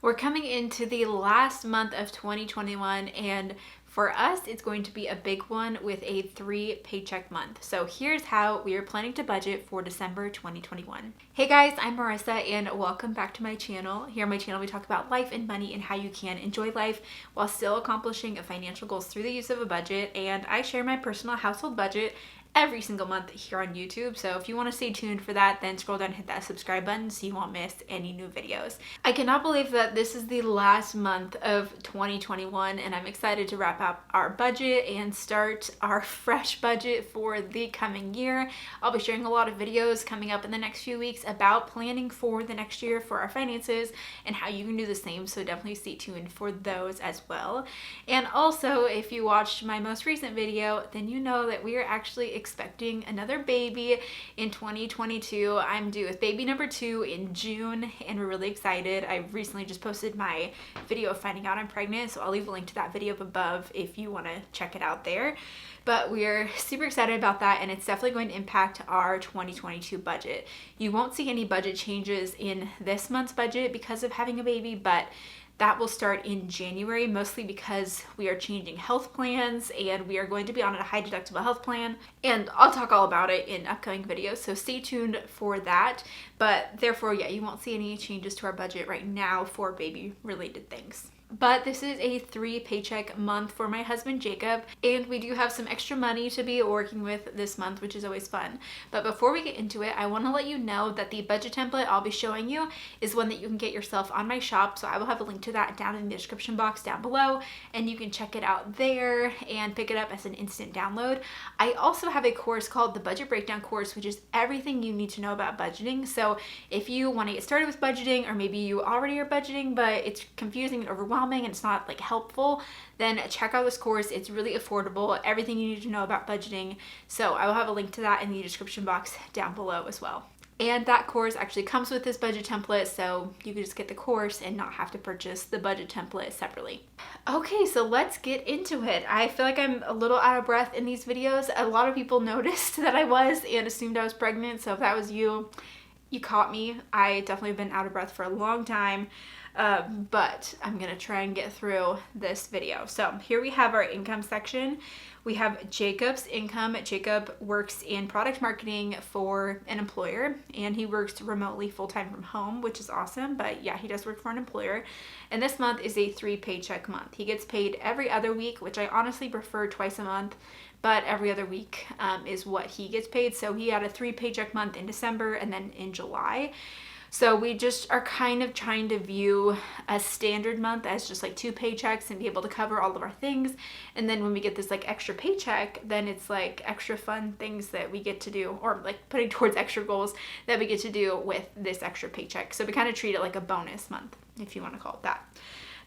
We're coming into the last month of 2021, and for us, it's going to be a big one with a 3-paycheck month. So here's how we are planning to budget for December 2021. Hey guys, I'm Marissa and welcome back to my channel. Here on my channel, we talk about life and money and how you can enjoy life while still accomplishing financial goals through the use of a budget. And I share my personal household budget every single month here on YouTube. So if you want to stay tuned for that, then scroll down and hit that subscribe button so you won't miss any new videos. I cannot believe that this is the last month of 2021 and I'm excited to wrap up our budget and start our fresh budget for the coming year. I'll be sharing a lot of videos coming up in the next few weeks about planning for the next year for our finances and how you can do the same. So definitely stay tuned for those as well. And also, if you watched my most recent video, then you know that we are actually expecting another baby in 2022. I'm due with baby number 2 in June and we're really excited. I recently just posted my video of finding out I'm pregnant, so I'll leave a link to that video up above if you want to check it out there. But we're super excited about that and it's definitely going to impact our 2022 budget. You won't see any budget changes in this month's budget because of having a baby, but that will start in January, mostly because we are changing health plans and we are going to be on a high deductible health plan. And I'll talk all about it in upcoming videos, so stay tuned for that. But therefore, yeah, you won't see any changes to our budget right now for baby related things. But this is a 3-paycheck month for my husband Jacob, and we do have some extra money to be working with this month, which is always fun. But before we get into it, I want to let you know that the budget template I'll be showing you is one that you can get yourself on my shop, so I will have a link to that down in the description box down below, and you can check it out there and pick it up as an instant download. I also have a course called the Budget Breakdown course, which is everything you need to know about budgeting. So if you want to get started with budgeting, or maybe you already are budgeting but it's confusing and overwhelming and it's not like helpful, then check out this course. It's really affordable, everything you need to know about budgeting. So I will have a link to that in the description box down below as well. And that course actually comes with this budget template, so you can just get the course and not have to purchase the budget template separately. Okay, so let's get into it. I feel like I'm a little out of breath in these videos. A lot of people noticed that I was and assumed I was pregnant, so if that was you, you caught me. I definitely have been out of breath for a long time. But I'm gonna try and get through this video. So here we have our income section. We have Jacob's income. Jacob works in product marketing for an employer and he works remotely full-time from home, which is awesome. But yeah, he does work for an employer. And this month is a 3-paycheck month. He gets paid every other week, which I honestly prefer twice a month, but every other week is what he gets paid. So he had a 3-paycheck month in December and then in July. So we just are kind of trying to view a standard month as just like 2 paychecks and be able to cover all of our things. And then when we get this like extra paycheck, then it's like extra fun things that we get to do, or like putting towards extra goals that we get to do with this extra paycheck. So we kind of treat it like a bonus month, if you want to call it that.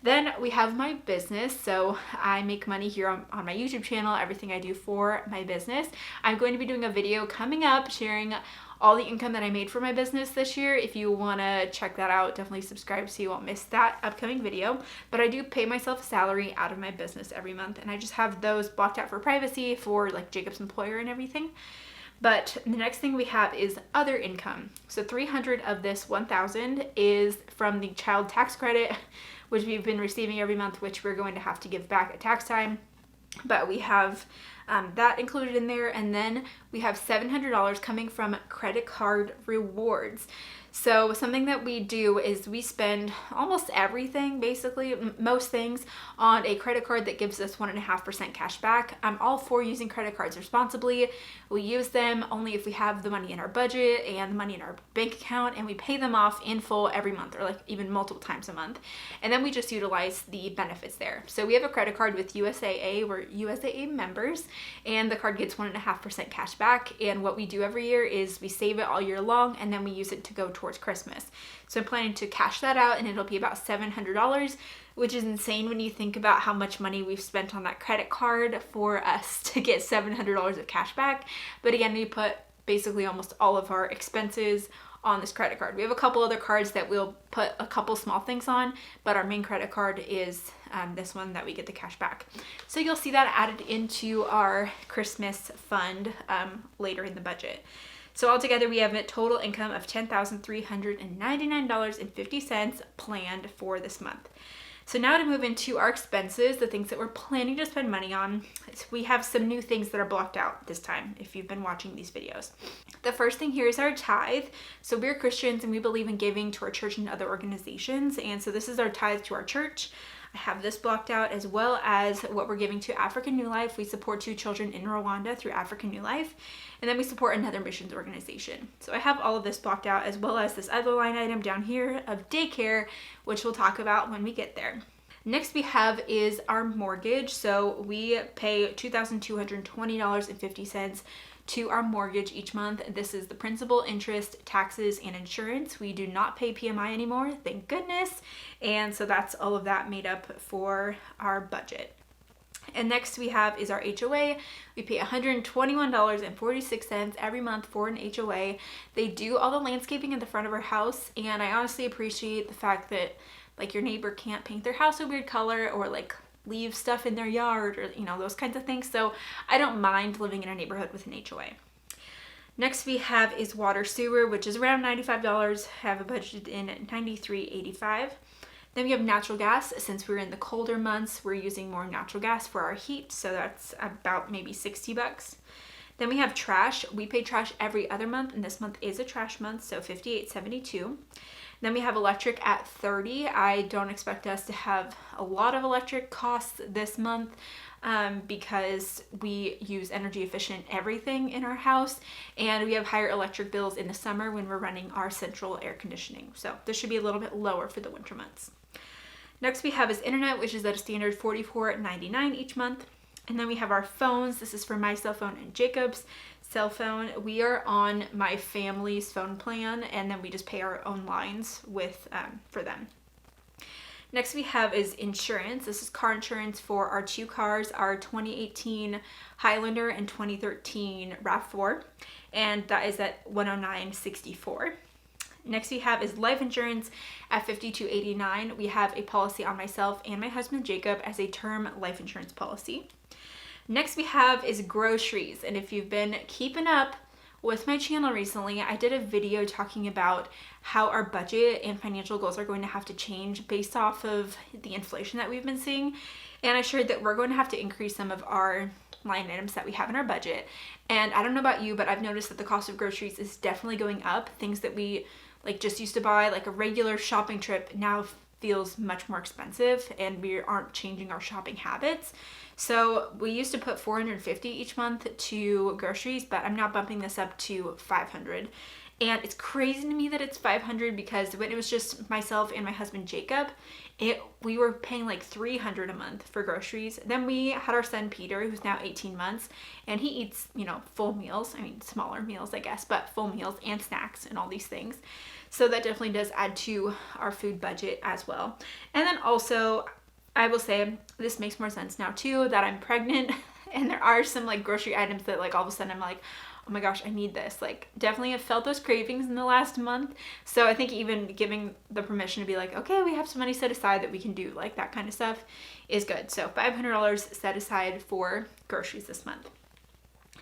Then we have my business. So I make money here on my YouTube channel, everything I do for my business. I'm going to be doing a video coming up sharing all the income that I made for my business this year. If you want to check that out, definitely subscribe so you won't miss that upcoming video. But I do pay myself a salary out of my business every month, and I just have those blocked out for privacy for like Jacob's employer and everything. But the next thing we have is other income. So 300 of this 1,000 is from the child tax credit, which we've been receiving every month, which we're going to have to give back at tax time. But we have that included in there. And then we have $700 coming from credit card rewards. So something that we do is we spend almost everything, basically most things, on a credit card that gives us 1.5% cash back. I'm all for using credit cards responsibly. We use them only if we have the money in our budget and the money in our bank account, and we pay them off in full every month, or like even multiple times a month. And then we just utilize the benefits there. So we have a credit card with USAA. We're USAA members, and the card gets 1.5% cash back. And what we do every year is we save it all year long, and then we use it to go towards Christmas. So I'm planning to cash that out, and it'll be about $700, which is insane when you think about how much money we've spent on that credit card for us to get $700 of cash back. But again, we put basically almost all of our expenses on this credit card. We have a couple other cards that we'll put a couple small things on, but our main credit card is this one that we get the cash back. So you'll see that added into our Christmas fund later in the budget. So altogether, we have a total income of $10,399.50 planned for this month. So now to move into our expenses, the things that we're planning to spend money on, we have some new things that are blocked out this time, if you've been watching these videos. The first thing here is our tithe. So we're Christians and we believe in giving to our church and other organizations. And so this is our tithe to our church. I have this blocked out, as well as what we're giving to African New Life. We support 2 children in Rwanda through African New Life, and then we support another missions organization. So I have all of this blocked out, as well as this other line item down here of daycare, which we'll talk about when we get there. Next we have is our mortgage. So we pay $2,220.50 to our mortgage each month. This is the principal, interest, taxes, and insurance. We do not pay PMI anymore, thank goodness. And so that's all of that made up for our budget. And next we have is our HOA. We pay $121.46 every month for an HOA. They do all the landscaping in the front of our house, and I honestly appreciate the fact that like your neighbor can't paint their house a weird color or like leave stuff in their yard or, you know, those kinds of things. So I don't mind living in a neighborhood with an HOA. Next we have is water sewer, which is around $95. Have a budget in $93.85. Then we have natural gas. Since we're in the colder months, we're using more natural gas for our heat. So that's about maybe $60. Then we have trash. We pay trash every other month, and this month is a trash month, so $58.72. Then we have electric at $30. I don't expect us to have a lot of electric costs this month because we use energy efficient everything in our house, and we have higher electric bills in the summer when we're running our central air conditioning. So this should be a little bit lower for the winter months. Next we have is internet, which is at a standard $44.99 each month. And then we have our phones. This is for my cell phone and Jacob's cell phone. We are on my family's phone plan, and then we just pay our own lines with for them. Next we have is insurance. This is car insurance for our 2 cars, our 2018 Highlander and 2013 RAV4, and that is at $109.64. Next we have is life insurance at $52.89. We have a policy on myself and my husband Jacob as a term life insurance policy. Next we have is groceries, and if you've been keeping up with my channel recently, I did a video talking about how our budget and financial goals are going to have to change based off of the inflation that we've been seeing, and I shared that we're going to have to increase some of our line items that we have in our budget. And I don't know about you, but I've noticed that the cost of groceries is definitely going up. Things that we like just used to buy, like a regular shopping trip, now feels much more expensive, and we aren't changing our shopping habits. So we used to put $450 each month to groceries, but I'm now bumping this up to $500. And it's crazy to me that it's $500 because when it was just myself and my husband Jacob, we were paying like $300 a month for groceries. Then we had our son Peter, who's now 18 months, and he eats, you know, full meals. I mean, smaller meals, I guess, but full meals and snacks and all these things. So that definitely does add to our food budget as well. And then also, I will say this makes more sense now too that I'm pregnant, and there are some like grocery items that like all of a sudden I'm like, oh my gosh, I need this. Like definitely have felt those cravings in the last month. So I think even giving the permission to be like, okay, we have some money set aside that we can do like that kind of stuff is good. So $500 set aside for groceries this month.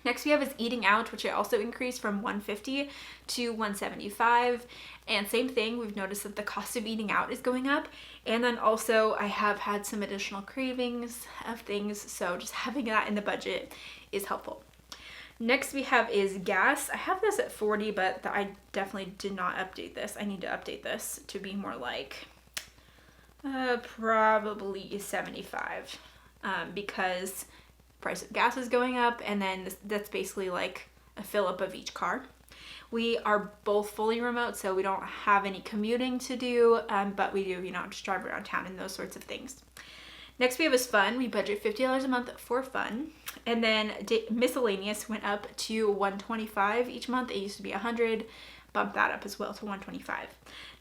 Next we have is eating out, which I also increased from $150 to $175. And same thing, we've noticed that the cost of eating out is going up. And then also I have had some additional cravings of things, so just having that in the budget is helpful. Next we have is gas. I have this at 40, but I definitely did not update this. I need to update this to be more like probably 75 because price of gas is going up, and then that's basically like a fill up of each car. We are both fully remote, so we don't have any commuting to do, but we do, you know, just drive around town and those sorts of things. Next we have is fun. We budget $50 a month for fun. And then miscellaneous went up to $125 each month. It used to be $100. Bump that up as well to $125.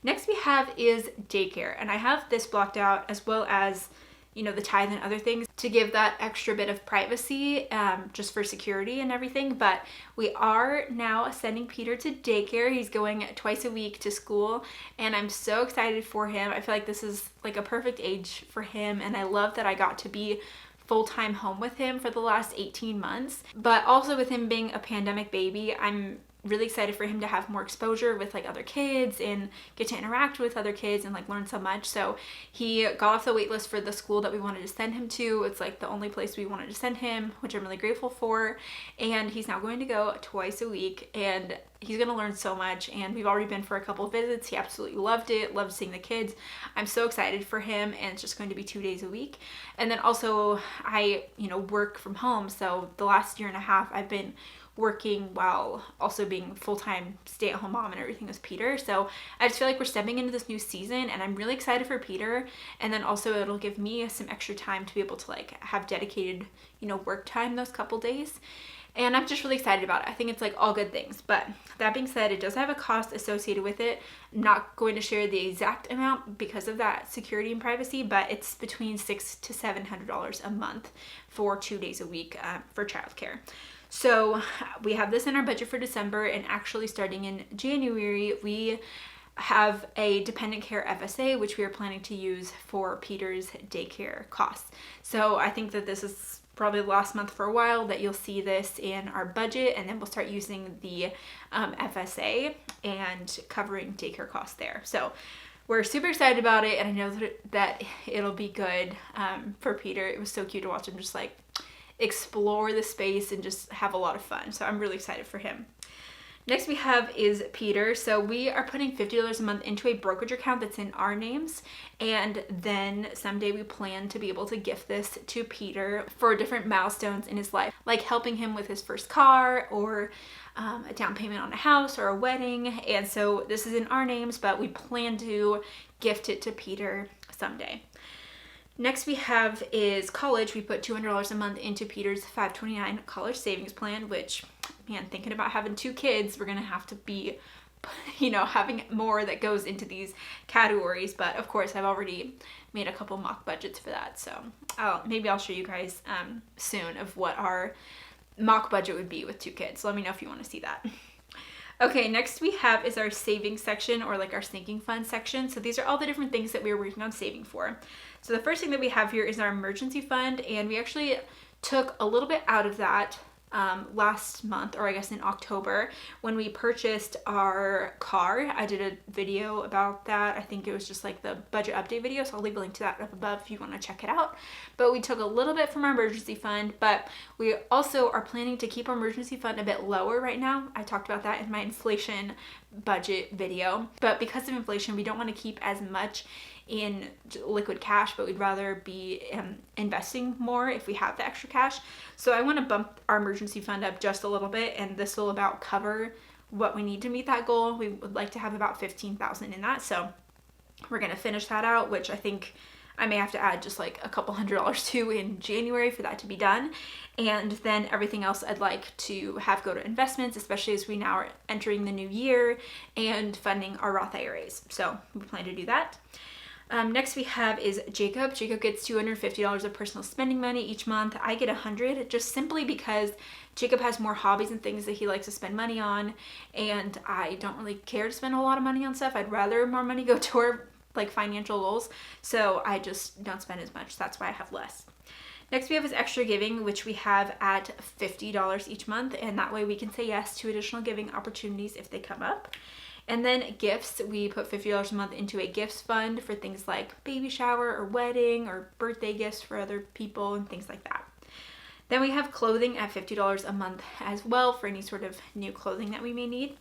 Next we have is daycare, and I have this blocked out as well as, you know, the tithe and other things to give that extra bit of privacy just for security and everything. But we are now sending Peter to daycare. He's going twice a week to school, and I'm so excited for him. I feel like this is like a perfect age for him, and I love that I got to be full-time home with him for the last 18 months. But also with him being a pandemic baby, I'm really excited for him to have more exposure with like other kids and get to interact with other kids and like learn so much. So he got off the wait list for the school that we wanted to send him to. It's like the only place we wanted to send him, which I'm really grateful for. And he's now going to go twice a week, and he's going to learn so much. And we've already been for a couple of visits. He absolutely loved it, loved seeing the kids. I'm so excited for him, and it's just going to be 2 days a week. And then also I, work from home. So the last year and a half I've been working while also being full-time stay-at-home mom and everything with Peter. So I just feel like we're stepping into this new season, and I'm really excited for Peter. And then also it'll give me some extra time to be able to like have dedicated, work time those couple days. And I'm just really excited about it. I think it's like all good things. But that being said, it does have a cost associated with it. I'm not going to share the exact amount because of that security and privacy, but it's between $600 to $700 a month for 2 days a week for childcare. So we have this in our budget for December, and actually starting in January, we have a dependent care FSA, which we are planning to use for Peter's daycare costs. So I think that this is probably the last month for a while that you'll see this in our budget, and then we'll start using the FSA and covering daycare costs there. So we're super excited about it, and I know that it'll be good for Peter. It was so cute to watch him just like explore the space and just have a lot of fun. So I'm really excited for him. Next we have is Peter. So we are putting $50 a month into a brokerage account that's in our names, and then someday we plan to be able to gift this to Peter for different milestones in his life, like helping him with his first car, or a down payment on a house, or a wedding. And so this is in our names, but we plan to gift it to Peter someday. Next we have is college. We put $200 a month into Peter's 529 college savings plan, which, man, thinking about having 2 kids, we're gonna have to be, having more that goes into these categories. But of course, I've already made a couple mock budgets for that. So maybe I'll show you guys soon of what our mock budget would be with 2 kids. Let me know if you want to see that. Okay, next we have is our savings section, or like our sinking fund section. So these are all the different things that we are working on saving for. So the first thing that we have here is our emergency fund, and we actually took a little bit out of that last month, or I guess in October, when we purchased our car. I did a video about that. I think it was just like the budget update video, so I'll leave a link to that up above if you want to check it out. But we took a little bit from our emergency fund, but we also are planning to keep our emergency fund a bit lower right now. I talked about that in my inflation budget video, but because of inflation, we don't want to keep as much in liquid cash, but we'd rather be investing more if we have the extra cash. So I want to bump our emergency fund up just a little bit, and this will about cover what we need to meet that goal. We would like to have about $15,000 in that, so we're going to finish that out, which I think I may have to add just like a couple $100s to in January for that to be done. And then everything else I'd like to have go to investments, especially as we now are entering the new year and funding our Roth IRAs. So we plan to do that. Next we have is Jacob. Jacob gets $250 of personal spending money each month. I get $100, just simply because Jacob has more hobbies and things that he likes to spend money on, and I don't really care to spend a lot of money on stuff. I'd rather more money go toward like financial goals, so I just don't spend as much. That's why I have less. Next we have is extra giving, which we have at $50 each month, and that way we can say yes to additional giving opportunities if they come up. And then gifts, we put $50 a month into a gifts fund for things like baby shower or wedding or birthday gifts for other people and things like that. Then we have clothing at $50 a month as well for any sort of new clothing that we may need.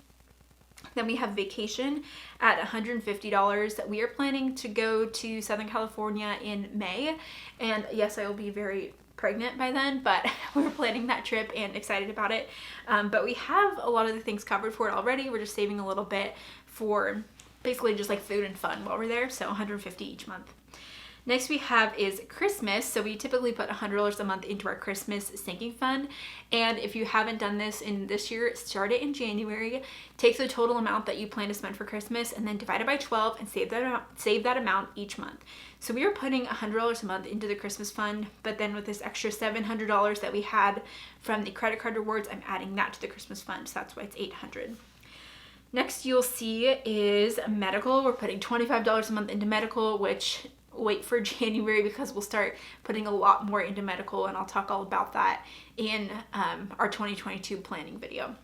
Then we have vacation at $150. We are planning to go to Southern California in May. And yes, I will be very pregnant by then, but we're planning that trip and excited about it. But we have a lot of the things covered for it already. We're just saving a little bit for basically just like food and fun while we're there. So $150 each month. Next we have is Christmas. So we typically put $100 a month into our Christmas sinking fund. And if you haven't done this in this year, start it in January. Take the total amount that you plan to spend for Christmas and then divide it by 12 and save that amount each month. So we are putting $100 a month into the Christmas fund, but then with this extra $700 that we had from the credit card rewards, I'm adding that to the Christmas fund. So that's why it's $800. Next you'll see is medical. We're putting $25 a month into medical, which wait for January because we'll start putting a lot more into medical, and I'll talk all about that in our 2022 planning video.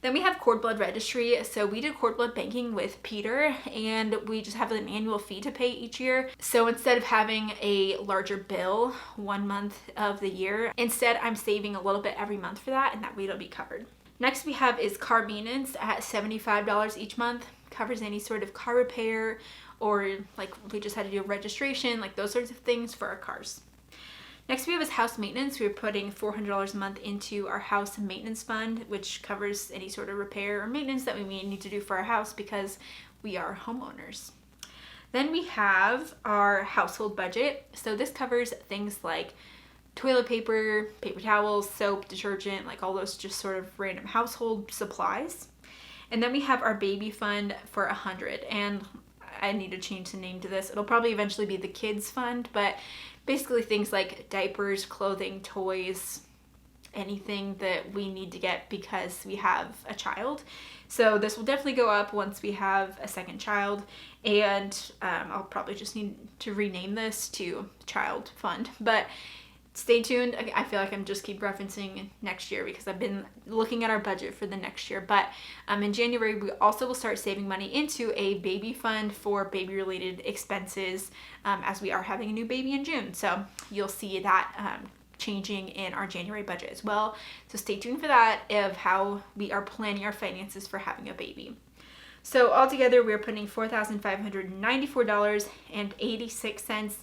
Then we have cord blood registry. So we did cord blood banking with Peter, and we just have an annual fee to pay each year. So instead of having a larger bill 1 month of the year, instead I'm saving a little bit every month for that, and that way it'll be covered. Next we have is car maintenance at $75 each month. Covers any sort of car repair, or like we just had to do a registration, like those sorts of things for our cars. Next we have is house maintenance. We're putting $400 a month into our house maintenance fund, which covers any sort of repair or maintenance that we may need to do for our house because we are homeowners. Then we have our household budget. So this covers things like toilet paper, paper towels, soap, detergent, like all those just sort of random household supplies. And then we have our baby fund for $100, and I need to change the name to this. It'll probably eventually be the kids fund, but basically things like diapers, clothing, toys, anything that we need to get because we have a child. So this will definitely go up once we have a second child, and I'll probably just need to rename this to child fund, but stay tuned. I feel like I'm just keep referencing next year because I've been looking at our budget for the next year. But in January, we also will start saving money into a baby fund for baby related expenses as we are having a new baby in June. So you'll see that changing in our January budget as well. So stay tuned for that of how we are planning our finances for having a baby. So altogether, we're putting $4,594.86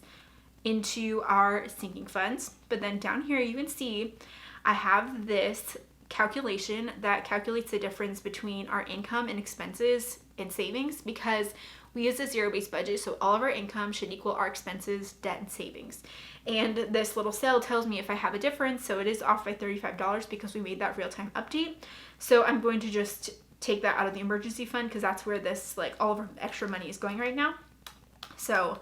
into our sinking funds. But then down here you can see I have this calculation that calculates the difference between our income and expenses and savings, because we use a zero-based budget, so all of our income should equal our expenses, debt, and savings. And this little cell tells me if I have a difference, so it is off by $35 because we made that real-time update. So I'm going to just take that out of the emergency fund because that's where this, like, all of our extra money is going right now. So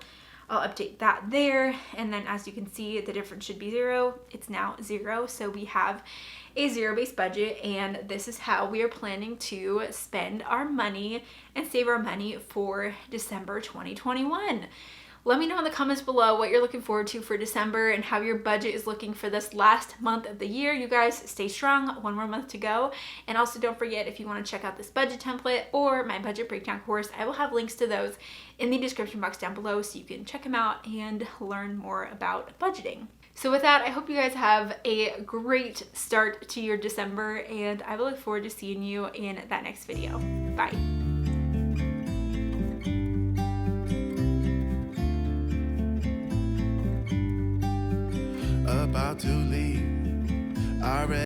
I'll update that there, and then as you can see, the difference should be 0. It's now 0, so we have a zero-based budget, and this is how we are planning to spend our money and save our money for December 2021. Let me know in the comments below what you're looking forward to for December and how your budget is looking for this last month of the year. You guys stay strong, 1 more month to go. And also don't forget, if you want to check out this budget template or my budget breakdown course, I will have links to those in the description box down below so you can check them out and learn more about budgeting. So with that, I hope you guys have a great start to your December, and I will look forward to seeing you in that next video. Bye. About to leave.